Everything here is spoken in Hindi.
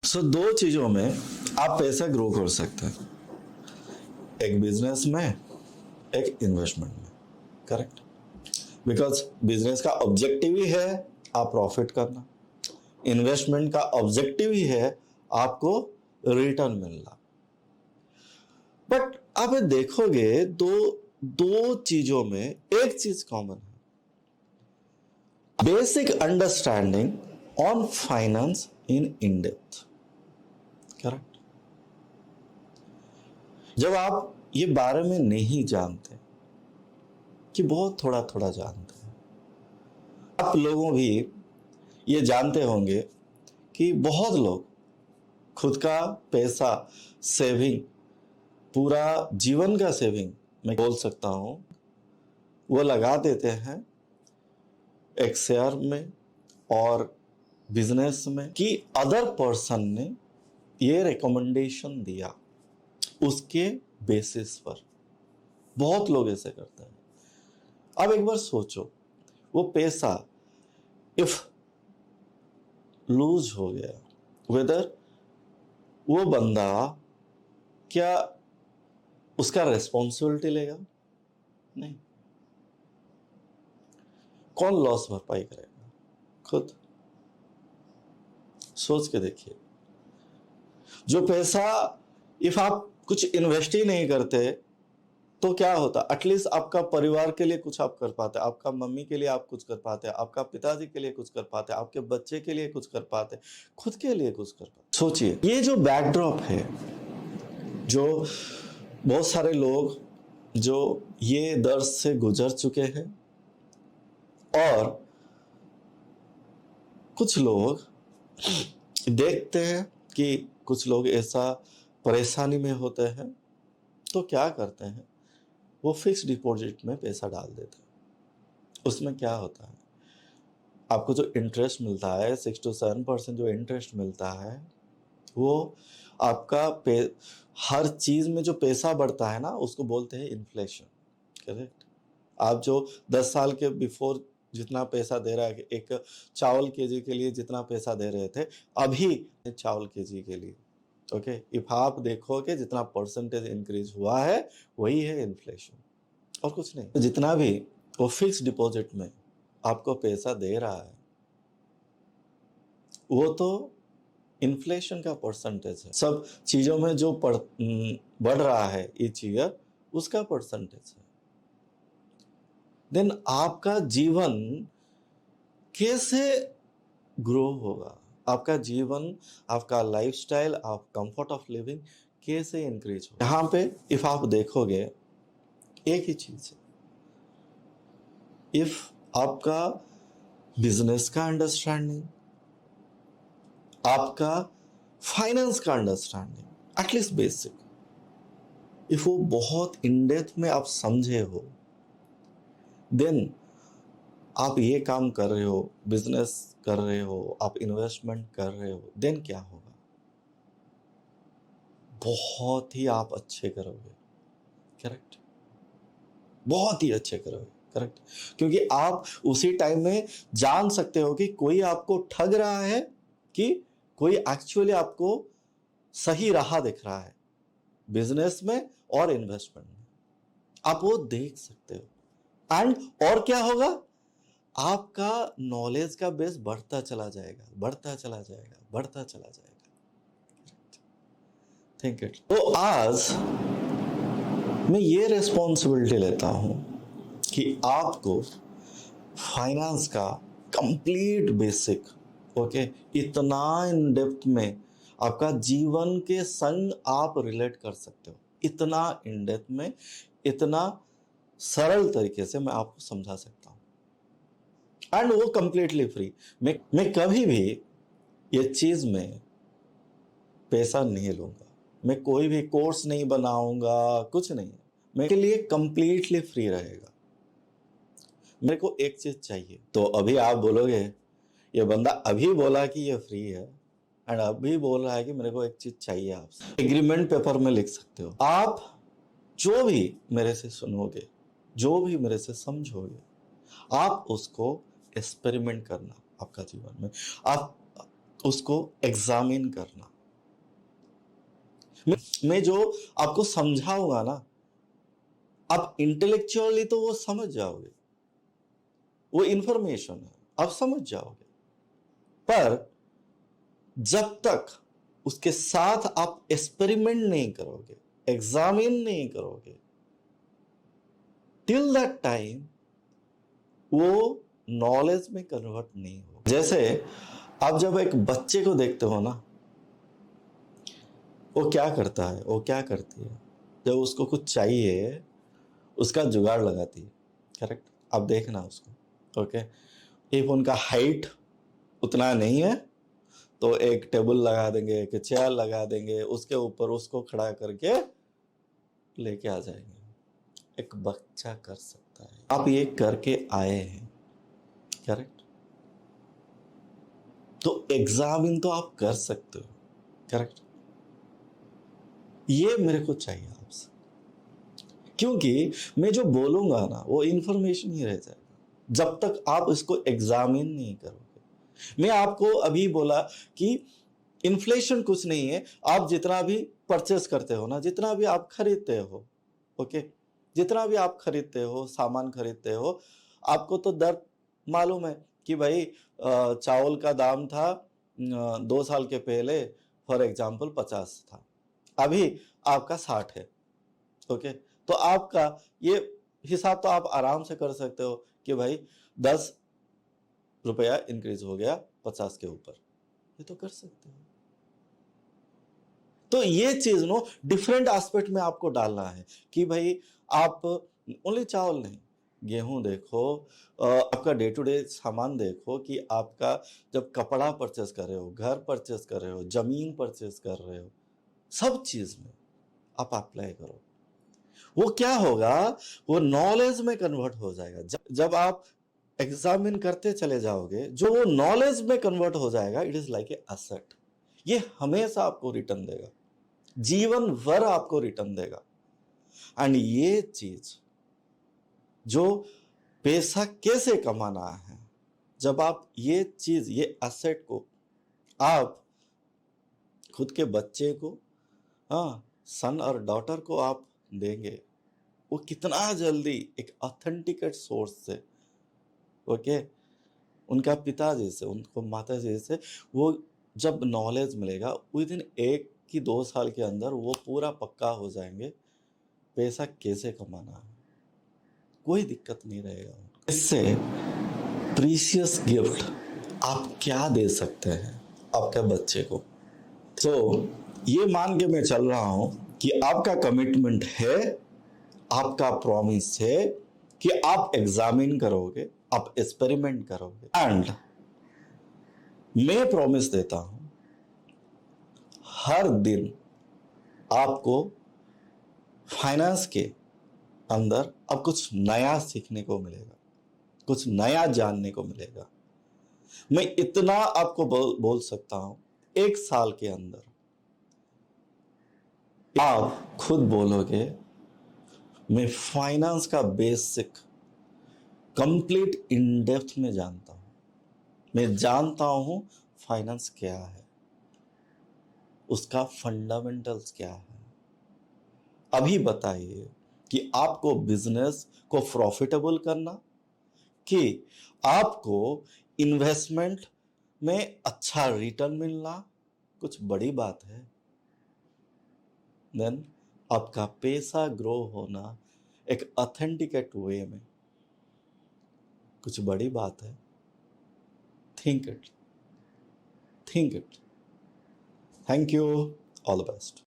दो चीजों में आप पैसा ग्रो कर सकते हैं, एक बिजनेस में, एक इन्वेस्टमेंट में। करेक्ट? बिकॉज बिजनेस का ऑब्जेक्टिव ही है आप प्रॉफिट करना, इन्वेस्टमेंट का ऑब्जेक्टिव ही है आपको रिटर्न मिलना। बट आप देखोगे दो चीजों में एक चीज कॉमन है, basic understanding on finance in depth. Correct? जब आप ये बारे में नहीं जानते, कि बहुत थोड़ा थोड़ा जानते हैं, आप लोगों भी ये जानते होंगे कि बहुत लोग खुद का पैसा सेविंग, पूरा जीवन का सेविंग मैं बोल सकता हूं, वो लगा देते हैं एक शेयर में और बिजनेस में कि अदर पर्सन ने ये रिकमेंडेशन दिया, उसके बेसिस पर बहुत लोग ऐसे करते हैं। अब एक बार सोचो, वो पैसा इफ लूज हो गया, वेदर वो बंदा क्या उसका रेस्पॉन्सिबिलिटी लेगा? नहीं। कौन लॉस भरपाई करेगा? खुद। सोच के देखिए, जो पैसा इफ आप कुछ इन्वेस्ट ही नहीं करते तो क्या होता? एटलीस्ट आपका परिवार के लिए कुछ आप कर पाते, आपका मम्मी के लिए आप कुछ कर पाते, आपका पिताजी के लिए कुछ कर पाते, आपके बच्चे के लिए कुछ कर पाते, खुद के लिए कुछ कर पाते। सोचिए, ये जो बैकड्रॉप है, जो बहुत सारे लोग जो ये दर्द से गुजर चुके हैं, और कुछ लोग देखते हैं कि कुछ लोग ऐसा परेशानी में होते हैं, तो क्या करते हैं, वो फिक्स डिपॉजिट में पैसा डाल देते हैं। उसमें क्या होता है, आपको जो इंटरेस्ट मिलता है 6 to 7% जो इंटरेस्ट मिलता है, वो आपका हर चीज में जो पैसा बढ़ता है ना, उसको बोलते हैं इन्फ्लेशन। करेक्ट? आप जो 10 साल के बिफोर जितना पैसा दे रहा है, एक चावल केजी के लिए जितना पैसा दे रहे थे, अभी चावल केजी के लिए, ओके, इफ आप देखोगे जितना परसेंटेज इंक्रीज हुआ है, वही है इन्फ्लेशन, और कुछ नहीं। जितना भी वो फिक्स डिपॉजिट में आपको पैसा दे रहा है, वो तो इन्फ्लेशन का परसेंटेज है। सब चीजों में जो बढ़ रहा है ईच ईयर, उसका परसेंटेज है। देन आपका जीवन कैसे ग्रो होगा? आपका जीवन, आपका लाइफस्टाइल, आप कंफर्ट ऑफ लिविंग कैसे इंक्रीज होगा? यहां पे इफ आप देखोगे एक ही चीज है, इफ आपका बिजनेस का अंडरस्टैंडिंग, आपका फाइनेंस का अंडरस्टैंडिंग, एटलीस्ट बेसिक, इफ वो बहुत इन डेप्थ में आप समझे हो, देन आप ये काम कर रहे हो, बिजनेस कर रहे हो, आप इन्वेस्टमेंट कर रहे हो, देन क्या होगा? बहुत ही आप अच्छे करोगे। करेक्ट? बहुत ही अच्छे करोगे। करेक्ट? क्योंकि आप उसी टाइम में जान सकते हो कि कोई आपको ठग रहा है कि कोई एक्चुअली आपको सही राह दिख रहा है, बिजनेस में और इन्वेस्टमेंट में। आप वो देख सकते हो। एंड और क्या होगा? आपका नॉलेज का बेस बढ़ता चला जाएगा, बढ़ता चला जाएगा, बढ़ता चला जाएगा। Think it. तो आज मैं ये रिस्पॉन्सिबिलिटी लेता हूं कि आपको फाइनेंस का कंप्लीट बेसिक, ओके, इतना इन डेप्थ में आपका जीवन के संग आप रिलेट कर सकते हो, इतना इन डेप्थ में, इतना सरल तरीके से मैं आपको समझा सकता हूं, एंड वो कंप्लीटली फ्री। मैं कभी भी ये चीज में पैसा नहीं लूंगा, मैं कोई भी कोर्स नहीं बनाऊंगा, कुछ नहीं, मेरे लिए कंप्लीटली फ्री रहेगा। मेरे को एक चीज चाहिए, तो अभी आप बोलोगे ये बंदा अभी बोला कि ये फ्री है, एंड अभी बोल रहा है कि मेरे को एक चीज चाहिए आपसे, एग्रीमेंट पेपर में लिख सकते हो। आप जो भी मेरे से सुनोगे, जो भी मेरे से समझोगे, आप उसको एक्सपेरिमेंट करना आपका जीवन में। आप उसको एग्जामिन करना। मैं जो आपको समझाऊंगा ना, आप इंटेलेक्चुअली तो वो समझ जाओगे, वो इंफॉर्मेशन है, आप समझ जाओगे, पर जब तक उसके साथ आप एक्सपेरिमेंट नहीं करोगे, एग्जामिन नहीं करोगे, टिल दैट टाइम वो नॉलेज में कन्वर्ट नहीं हो। जैसे आप जब एक बच्चे को देखते हो ना, वो क्या करता है, वो क्या करती है, जब उसको कुछ चाहिए उसका जुगाड़ लगाती है, करेक्ट? आप देखना उसको, ओके? इफ उनका हाइट उतना नहीं है तो एक टेबल लगा देंगे, एक चेयर लगा देंगे, उसके ऊपर उसको खड़ा करके लेके आ जाएंगे। एक बच्चा कर सकता है, आप ये करके आए हैं, करेक्ट? तो एग्जामिन तो आप कर सकते हो, करेक्ट? ये मेरे को चाहिए आपसे, क्योंकि मैं जो बोलूंगा ना वो इंफॉर्मेशन ही रह जाएगा जब तक आप इसको एग्जामिन नहीं करोगे। मैं आपको अभी बोला कि इन्फ्लेशन कुछ नहीं है, आप जितना भी परचेस करते हो ना, जितना भी आप खरीदते हो, ओके, जितना भी आप खरीदते हो, सामान खरीदते हो, आपको तो दर मालूम है कि भाई चावल का दाम था 2 साल के पहले फॉर एग्जाम्पल 50 था, अभी आपका 60 है, ओके? तो आपका ये हिसाब तो आप आराम से कर सकते हो कि भाई 10 रुपया इंक्रीज हो गया 50 के ऊपर, ये तो कर सकते हो। तो ये चीज नो डिफरेंट एस्पेक्ट में आपको डालना है कि भाई आप ओनली चावल नहीं, गेहूं देखो, आपका डे टू डे सामान देखो, कि आपका जब कपड़ा परचेस कर रहे हो, घर परचेस कर रहे हो, जमीन परचेस कर रहे हो, सब चीज में आप अप्लाई करो। वो क्या होगा, वो नॉलेज में कन्वर्ट हो जाएगा। जब आप एग्जामिन करते चले जाओगे, जो वो नॉलेज में कन्वर्ट हो जाएगा, it is like a asset. ये हमेशा आपको रिटर्न देगा, जीवन भर आपको रिटर्न देगा। एंड ये चीज जो पैसा कैसे कमाना है, जब आप ये चीज, ये एसेट को आप खुद के बच्चे को, हाँ, सन और डॉटर को आप देंगे, वो कितना जल्दी एक ऑथेंटिकेट सोर्स से, ओके, उनका पिताजी से, उनको माता जी से वो जब नॉलेज मिलेगा, विद इन 1 कि 2 साल के अंदर वो पूरा पक्का हो जाएंगे पैसा कैसे कमाना है, कोई दिक्कत नहीं रहेगा उनको। इससे प्रीशियस गिफ्ट आप क्या दे सकते हैं आपके बच्चे को? तो ये मान के मैं चल रहा हूं कि आपका कमिटमेंट है, आपका प्रॉमिस है कि आप एग्जामिन करोगे, आप एक्सपेरिमेंट करोगे। एंड मैं प्रॉमिस देता हूं हर दिन आपको फाइनेंस के अंदर अब कुछ नया सीखने को मिलेगा, कुछ नया जानने को मिलेगा। मैं इतना आपको बोल सकता हूं, 1 साल के अंदर आप खुद बोलोगे मैं फाइनेंस का बेसिक कंप्लीट इन डेप्थ में जानता हूं, मैं जानता हूं फाइनेंस क्या है, उसका फंडामेंटल्स क्या है। अभी बताइए कि आपको बिजनेस को प्रॉफिटेबल करना, कि आपको इन्वेस्टमेंट में अच्छा रिटर्न मिलना कुछ बड़ी बात है? देन आपका पैसा ग्रो होना एक ऑथेंटिकेट वे में कुछ बड़ी बात है? Think it, think it. Thank you, all the best.